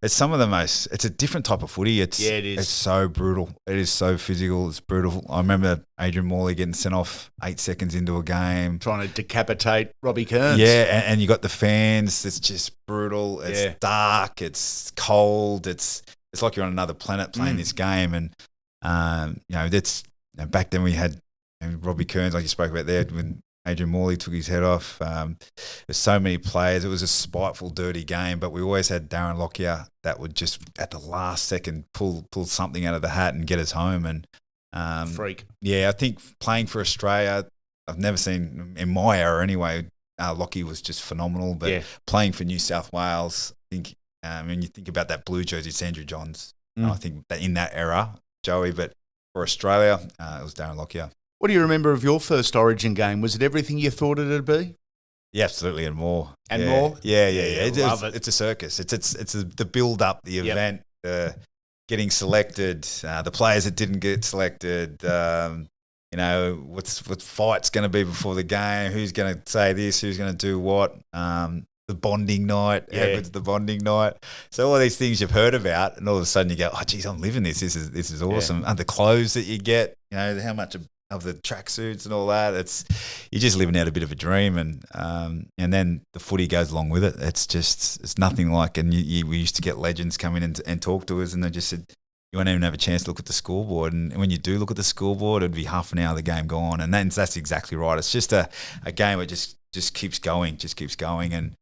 it's it's a different type of footy. It is. It's so brutal. It is so physical. It's brutal. I remember Adrian Morley getting sent off 8 seconds into a game, trying to decapitate Robbie Kearns. Yeah, and you got the fans. It's just brutal. It's dark. It's cold. It's like you're on another planet playing this game, and that's back then we had. And Robbie Kearns, like you spoke about there, when Adrian Morley took his head off. There's so many players. It was a spiteful, dirty game, but we always had Darren Lockyer that would just, at the last second, pull something out of the hat and get us home. And freak. Yeah, I think playing for Australia, I've never seen, in my era anyway, Lockyer was just phenomenal. But playing for New South Wales, I think, when you think about that blue jersey, it's Andrew Johns. I think that in that era, Joey, but for Australia, it was Darren Lockyer. What do you remember of your first Origin game? Was it everything you thought it'd be? Yeah, absolutely, and more. And more? Yeah. Love it. It's a circus. It's the build up, the event, getting selected, the players that didn't get selected. What fight's going to be before the game? Who's going to say this? Who's going to do what? The bonding night. How good's the bonding night? So all these things you've heard about, and all of a sudden you go, oh, geez, I'm living this. This is awesome. And the clothes that you get, how much of the tracksuits and all that. You're just living out a bit of a dream, and then the footy goes along with it. It's nothing like. And we used to get legends come in and talk to us, and they just said, you won't even have a chance to look at the scoreboard. And when you do look at the scoreboard, it'd be half an hour of the game gone. And then that's exactly right. It's just a game that just keeps going. And,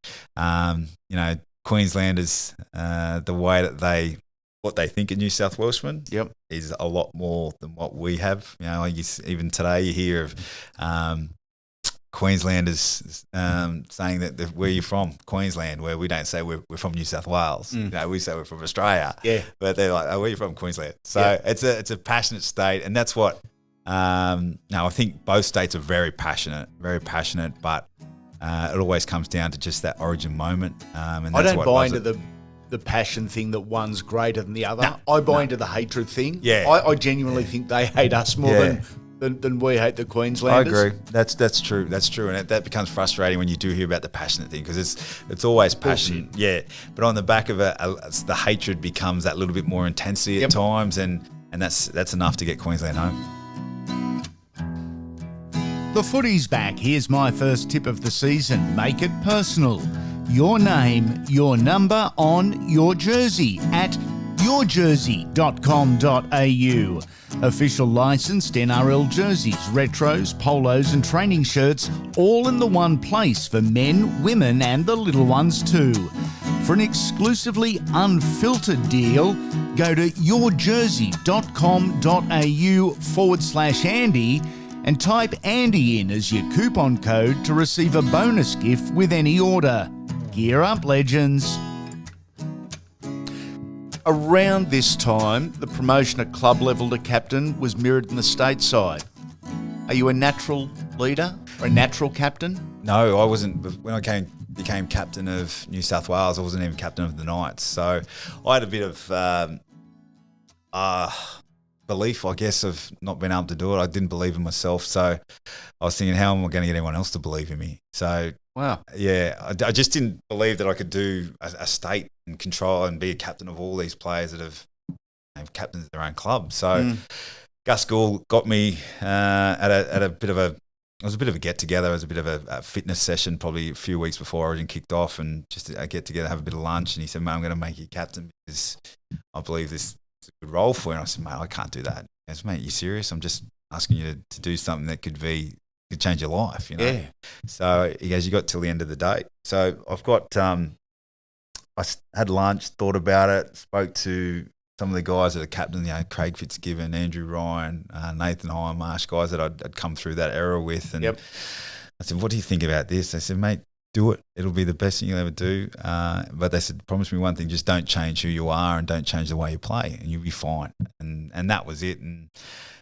Queenslanders, the way that what they think of New South Welshmen is a lot more than what we have. Even today you hear of Queenslanders saying that where you're from, Queensland, where we don't say we're from New South Wales. We say we're from Australia. Yeah. But they're like, oh, where are you from? Queensland. So it's a passionate state, and that's what I think both states are very passionate, but it always comes down to just that Origin moment. And I don't buy into the passion thing that one's greater than the other. I buy into the hatred thing. Yeah. I genuinely think they hate us more than we hate the Queenslanders. I agree. That's true. And that becomes frustrating when you do hear about the passionate thing, because it's always passion. Yeah. But on the back of it, the hatred becomes that little bit more intensity at times, and that's enough to get Queensland home. The footy's back. Here's my first tip of the season. Make it personal. Your name, your number on your jersey at yourjersey.com.au. Official licensed NRL jerseys, retros, polos and training shirts, all in the one place for men, women and the little ones too. For an exclusively unfiltered deal, go to yourjersey.com.au/Andy and type Andy in as your coupon code to receive a bonus gift with any order. Gear up, legends. Around this time, the promotion at club level to captain was mirrored in the stateside. Are you a natural leader or a natural captain? No, I wasn't. When I became captain of New South Wales, I wasn't even captain of the Knights. So I had a bit of belief, I guess, of not being able to do it. I didn't believe in myself. So I was thinking, how am I going to get anyone else to believe in me? So, wow. Yeah, I just didn't believe that I could do a state and control and be a captain of all these players that have captains of their own club. So Gus Gould got me at a bit of a get together. It was a bit of a fitness session, probably a few weeks before Origin kicked off, and just a get together, have a bit of lunch. And he said, mate, I'm going to make you captain because I believe this is a good role for you. And I said, mate, I can't do that. He goes, mate, you serious? I'm just asking you to do something that could change your life, Yeah. So he goes, you got till the end of the day. So I've got, I had lunch, thought about it, spoke to some of the guys that are captain, Craig Fitzgibbon, Andrew Ryan, Nathan Hindmarsh, guys that I'd come through that era with. And I said, what do you think about this? They said, mate, do it. It'll be the best thing you'll ever do. But they said, promise me one thing, just don't change who you are and don't change the way you play and you'll be fine. And that was it. And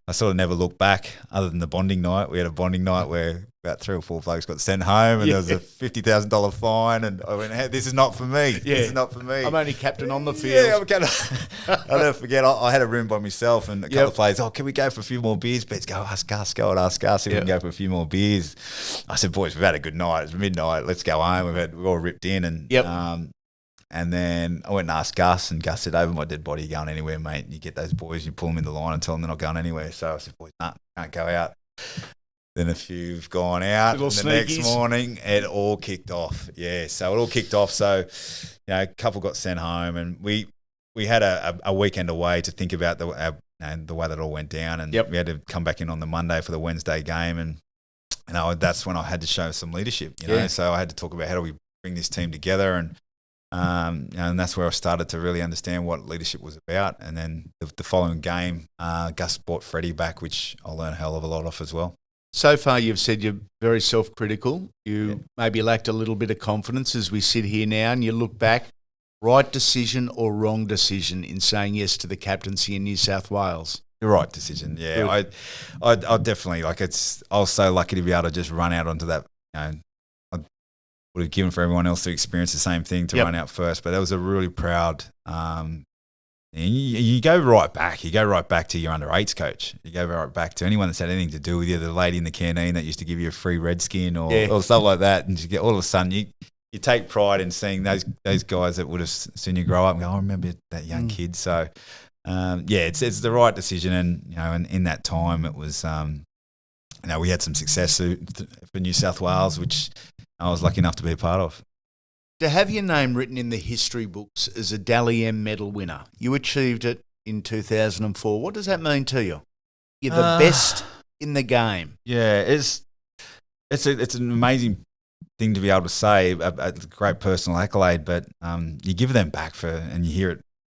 I sort of never looked back other than the bonding night. We had a bonding night where about 3 or 4 blokes got sent home and there was a $50,000 fine, and I went, hey, this is not for me. Yeah. This is not for me. I'm only captain on the field. Yeah, I'm captain. I'll never forget, I had a room by myself and a couple of players, can we go for a few more beers? Betts, go ask Gus if we can go for a few more beers. I said, boys, we've had a good night. It's midnight. Let's go home. We've all ripped in. And then I went and asked Gus, and Gus said, over my dead body, you're going anywhere, mate. You get those boys, you pull them in the line and tell them they're not going anywhere. So I said, boys, can't go out. Then a few have gone out. And the next morning, it all kicked off. Yeah, so it all kicked off. So, a couple got sent home, and we had a weekend away to think about the way that it all went down. And we had to come back in on the Monday for the Wednesday game. And that's when I had to show some leadership, know. So I had to talk about how do we bring this team together, and that's where I started to really understand what leadership was about. And then the following game, Gus brought Freddie back, which I learned a hell of a lot off as well. So far, you've said you're very self-critical. You maybe lacked a little bit of confidence as we sit here now and you look back. Right decision or wrong decision in saying yes to the captaincy in New South Wales? The right decision, yeah. I definitely, like, I was so lucky to be able to just run out onto that. I would have given for everyone else to experience the same thing to run out first, but that was a really proud. And you go right back. You go right back to your under-8s coach. You go right back to anyone that's had anything to do with you, the lady in the canteen that used to give you a free Redskin or stuff like that, and you get all of a sudden you take pride in seeing those guys that would have seen you grow up and go, I remember that young kid. So. It's the right decision, and in that time it was, we had some success for New South Wales, which I was lucky enough to be a part of. To have your name written in the history books as a Dally M medal winner, you achieved it in 2004. What does that mean to you? You're the best in the game. Yeah, it's an amazing thing to be able to say, a great personal accolade, but you give them back and you hear it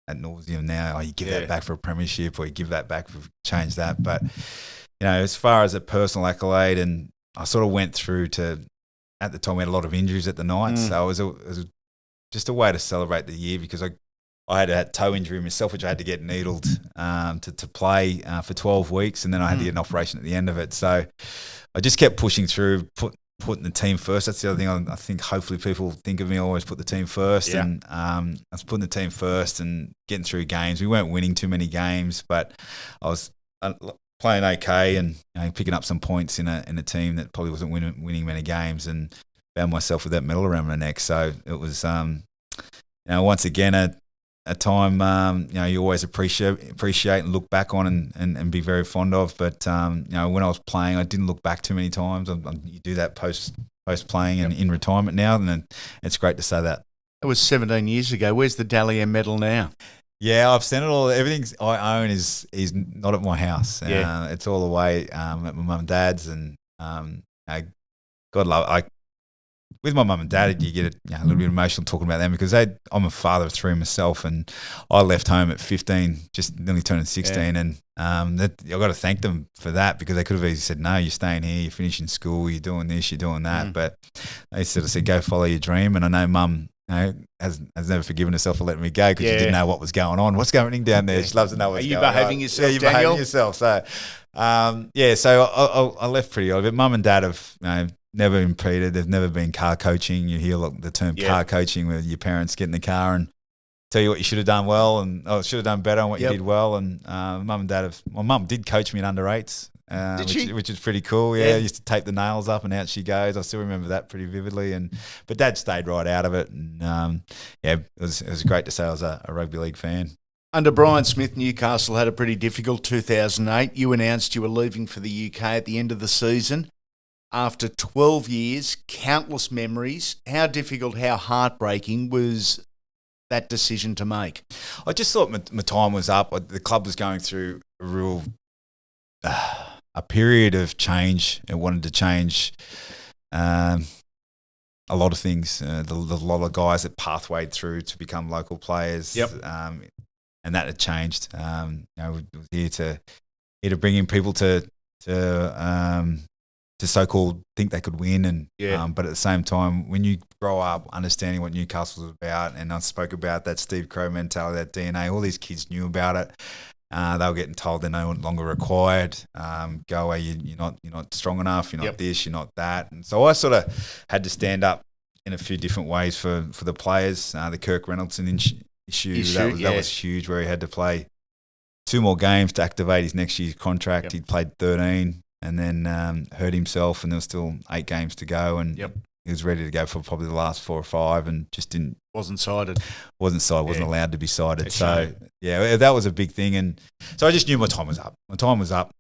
ad nauseum now. You give that back for a premiership, or you give that back for change that. But as far as a personal accolade, and I sort of went through to, at the time we had a lot of injuries at the night, so it was just a way to celebrate the year, because I had a toe injury myself, which I had to get needled to play for 12 weeks, and then I had to get an operation at the end of it. So I just kept pushing through, putting the team first. That's the other thing I think hopefully people think of me. I always put the team first, and I was putting the team first and getting through games. We weren't winning too many games, but I was playing okay and picking up some points in a team that probably wasn't winning many games, and found myself with that medal around my neck. So it was, once again a time you always appreciate and look back on and be very fond of. But when I was playing, I didn't look back too many times. You do that post playing and in retirement now, and then it's great to say that. It was 17 years ago. Where's the Dally M medal now? Yeah, I've sent it all. Everything I own is not at my house. It's all away at my mum and dad's, and God love. With my mum and dad, you get a little bit emotional talking about them, because I'm a father of 3 myself, and I left home at 15, just nearly turning 16, and I've got to thank them for that, because they could have easily said, no, you're staying here, you're finishing school, you're doing this, you're doing that, but they sort of said, go follow your dream. And I know Mum has never forgiven herself for letting me go, because she didn't know what was going on. What's going on down there? She loves to know what's going on. Are you behaving yourself, you're Daniel? behaving yourself. So, so I left pretty early, but Mum and Dad have never impeded. They've never been car coaching. You hear the term car coaching, where your parents get in the car and tell you what you should have done well and should have done better, and what you did well. And Mum and Dad my mum did coach me in under-8s, which is pretty cool. Yeah, I used to tape the nails up and out she goes. I still remember that pretty vividly. But Dad stayed right out of it, and it was great to say I was a rugby league fan. Under Brian Smith, Newcastle had a pretty difficult 2008. You announced you were leaving for the UK at the end of the season. After 12 years, countless memories, how difficult, how heartbreaking was that decision to make? I just thought my time was up. The club was going through a real a period of change. It wanted to change a lot of things. The lot of guys that pathwayed through to become local players. And that had changed. We were here to bring in people to so-called think they could win, and but at the same time, when you grow up understanding what Newcastle was about, and I spoke about that Steve Crow mentality, that DNA, all these kids knew about it. They were getting told they're no longer required. Go away, you're not strong enough. You're not this. You're not that. And so I sort of had to stand up in a few different ways for the players. The Kirk Reynoldson issue that was huge, where he had to play 2 more games to activate his next year's contract. He'd played 13. And then hurt himself, and there was still 8 games to go, and he was ready to go for probably the last 4 or 5, and just wasn't cited, wasn't allowed to be cited. So that was a big thing, and so I just knew my time was up.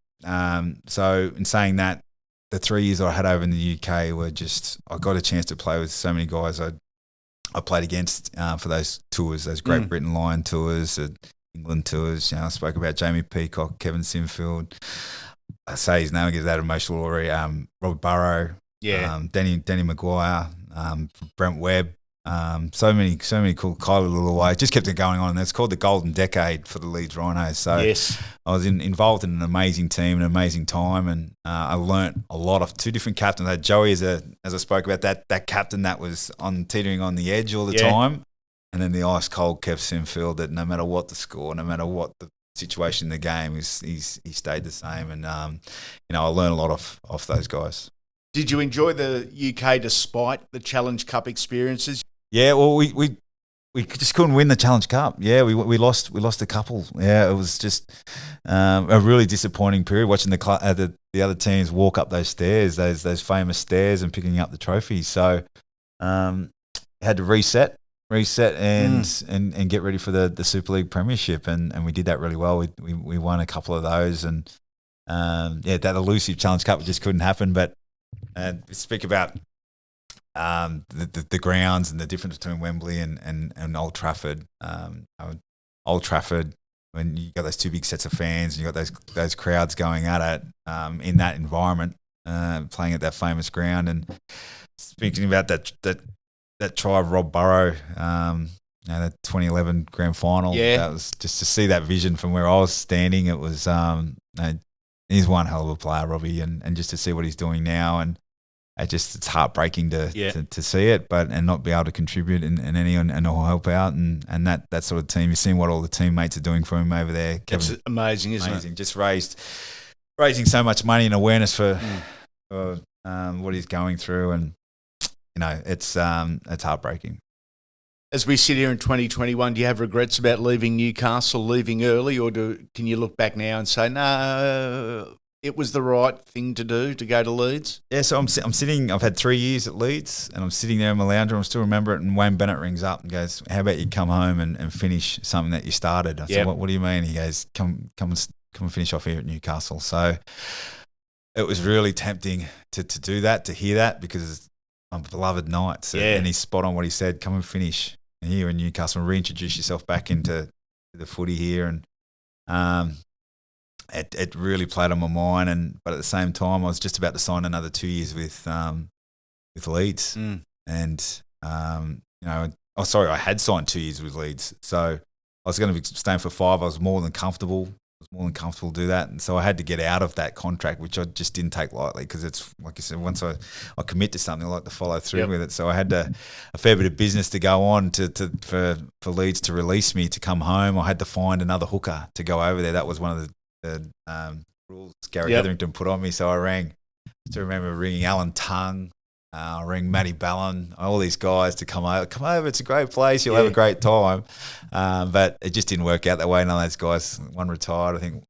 So in saying that, the 3 years I had over in the UK were just, I got a chance to play with so many guys I played against for those tours, those Great Britain Lion tours, England tours. I spoke about Jamie Peacock, Kevin Sinfield. I say his name, I get that emotional already. Robert Burrow, Danny Maguire, Brent Webb, so many cool. Kylie Lillaway. It just kept it going on, and it's called the Golden Decade for the Leeds Rhinos. So I was involved in an amazing team, an amazing time, and I learnt a lot of 2 different captains. I had Joey as I spoke about that captain that was teetering on the edge all the time, and then the ice cold Kev Sinfield that no matter what the score, no matter what situation in the game. He stayed the same, and I learned a lot off those guys. Did you enjoy the UK despite the Challenge Cup experiences? Yeah, well, we just couldn't win the Challenge Cup. Yeah, we lost a couple. Yeah, it was just a really disappointing period watching the other teams walk up those stairs, those famous stairs, and picking up the trophies. So had to reset and get ready for the Super League Premiership, and we did that really well. We won a couple of those, and that elusive Challenge Cup just couldn't happen. But speak about the grounds and the difference between Wembley and Old Trafford. Old Trafford, when you got those two big sets of fans and you got those crowds going at it in that environment, playing at that famous ground, and speaking about that try of Rob Burrow, that 2011 grand final. Yeah. That was just to see that vision from where I was standing. It was he's one hell of a player, Robbie, and just to see what he's doing now, and it's heartbreaking to see it, and not be able to contribute in any and all help out, and that sort of team. You've seen what all the teammates are doing for him over there. It's amazing, isn't it? Just raising so much money and awareness for what he's going through, and it's heartbreaking. As we sit here in 2021, do you have regrets about leaving Newcastle, leaving early, or can you look back now and say, no, it was the right thing to do to go to Leeds? Yeah, so I'm sitting. I've had 3 years at Leeds, and I'm sitting there in my lounge room. I still remember it. And Wayne Bennett rings up and goes, "How about you come home and finish something that you started?" I said, "What do you mean?" He goes, "Come and finish off here at Newcastle." So it was really tempting to do that, to hear that, because I'm beloved Knights, and he's spot on what he said. Come and finish here in Newcastle and reintroduce yourself back into the footy here, and it really played on my mind. But at the same time, I was just about to sign another 2 years with Leeds, and I had signed 2 years with Leeds, so I was going to be staying for 5. I was more than comfortable. To do that, and so I had to get out of that contract, which I just didn't take lightly, because it's like you said, once I commit to something, I like to follow through with it. So I had a fair bit of business to go on for Leeds to release me to come home. I had to find another hooker to go over there. That was one of the rules Gary Hetherington put on me. So I still remember ringing Alan Tongue. I rang Matty Ballon, all these guys to come over. Come over, it's a great place. You'll have a great time. But it just didn't work out that way. None of those guys, one retired. I think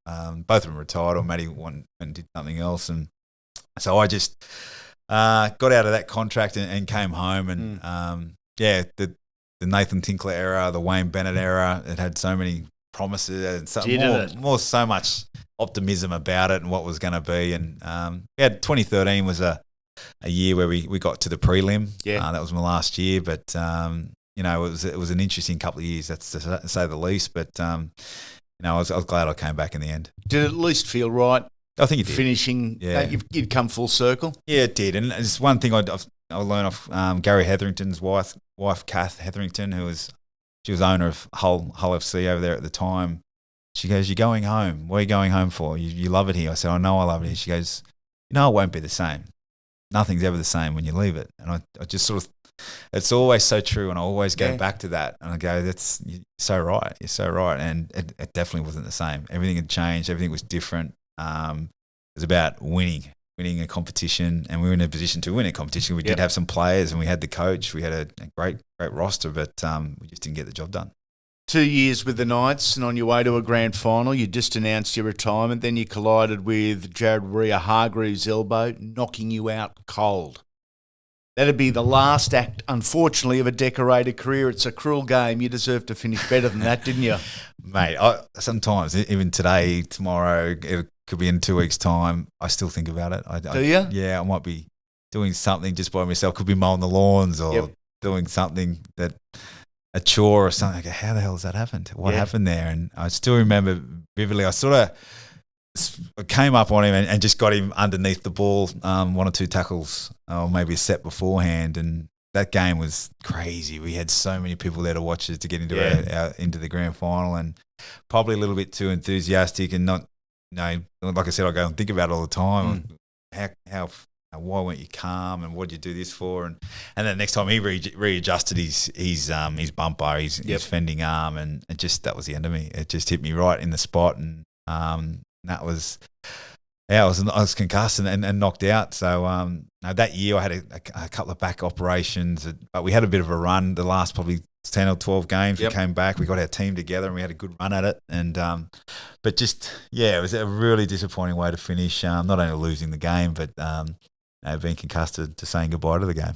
both of them retired, or Matty went and did something else. And so I just got out of that contract and came home. And the Nathan Tinkler era, the Wayne Bennett era, it had so many promises and so much optimism about it and what was going to be. And 2013 was a year where we got to the prelim. That was my last year, but it was an interesting couple of years, that's to say the least. But I was glad I came back in the end. did it at least feel right? I think it did. Finishing, you'd come full circle. Yeah, it did. And it's one thing I learned off Gary Hetherington's wife, Kath Hetherington, she was owner of Hull FC over there at the time. She goes, "You're going home. What are you going home for? You love it here." I said, "I know I love it here." She goes, "It won't be the same. Nothing's ever the same when you leave it." And I just sort of, it's always so true, and I always go back to that. And I go, you're so right. You're so right. And it definitely wasn't the same. Everything had changed. Everything was different. It was about winning a competition, and we were in a position to win a competition. We did have some players, and we had the coach. We had a great roster, but we just didn't get the job done. 2 years with the Knights, and on your way to a grand final, you just announced your retirement. Then you collided with Jared Waria-Hargreaves' elbow, knocking you out cold. That'd be the last act, unfortunately, of a decorated career. It's a cruel game. You deserve to finish better than that, didn't you? Mate, sometimes, even today, tomorrow, it could be in 2 weeks' time, I still think about it. Do you? Yeah, I might be doing something just by myself. Could be mowing the lawns or doing something a chore or something. I go, how the hell has that happened? What happened there? And I still remember vividly, I sort of came up on him and just got him underneath the ball, 1 or 2 tackles, or maybe a set beforehand. And that game was crazy. We had so many people there to watch us to get into the grand final, and probably a little bit too enthusiastic and not, like I said, I go and think about it all the time. How why weren't you calm, and what did you do this for? And then next time he readjusted his bumper, his fending arm, and just that was the end of me. It just hit me right in the spot, and that was. Yeah, I was concussed and knocked out. So that year I had a couple of back operations, but we had a bit of a run. The last probably 10 or 12 games, we came back. We got our team together and we had a good run at it. And but just it was a really disappointing way to finish. Not only losing the game, but being concussed to saying goodbye to the game.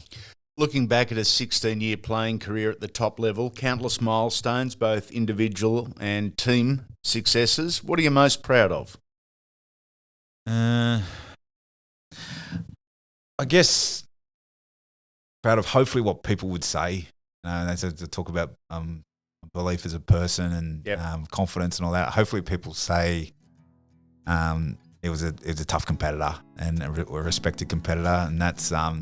Looking back at a 16-year playing career at the top level, countless milestones, both individual and team successes. What are you most proud of? I guess proud of hopefully what people would say. They talk about belief as a person and confidence and all that. Hopefully people say it was a tough competitor and a respected competitor, and that's I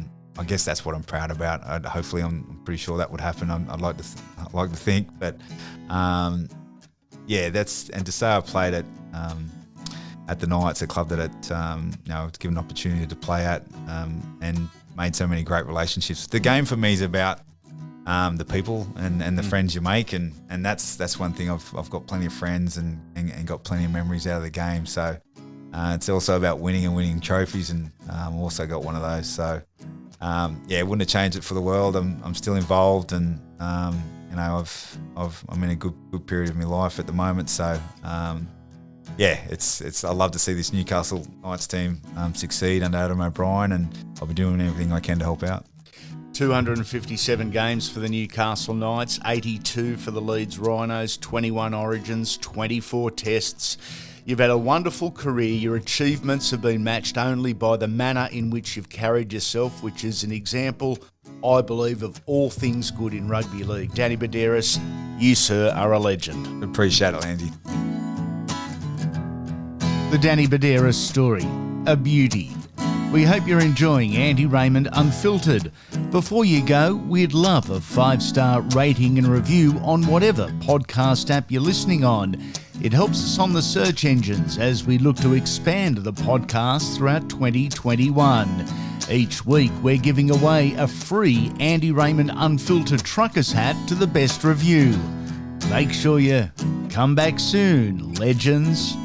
guess that's what I'm proud about. Hopefully I'm pretty sure that would happen. I'd like to think, but that's, and to say I played at the Knights, a club that was given an opportunity to play at, and made so many great relationships. The game for me is about the people and the friends you make, and that's one thing. I've got plenty of friends and got plenty of memories out of the game. So it's also about winning and winning trophies, and I've also got one of those. So wouldn't have changed it for the world. I'm still involved, and I'm in a good period of my life at the moment. So. It's I love to see this Newcastle Knights team succeed under Adam O'Brien, and I'll be doing everything I can to help out. 257 games for the Newcastle Knights, 82 for the Leeds Rhinos, 21 origins, 24 tests. You've had a wonderful career. Your achievements have been matched only by the manner in which you've carried yourself, which is an example, I believe, of all things good in rugby league. Danny Buderus, you, sir, are a legend. Appreciate it, Lindsay. The Danny Buderus story, a beauty. We hope you're enjoying Andy Raymond Unfiltered. Before you go, we'd love a 5-star rating and review on whatever podcast app you're listening on. It helps us on the search engines as we look to expand the podcast throughout 2021. Each week, we're giving away a free Andy Raymond Unfiltered Truckers hat to the best review. Make sure you come back soon, legends.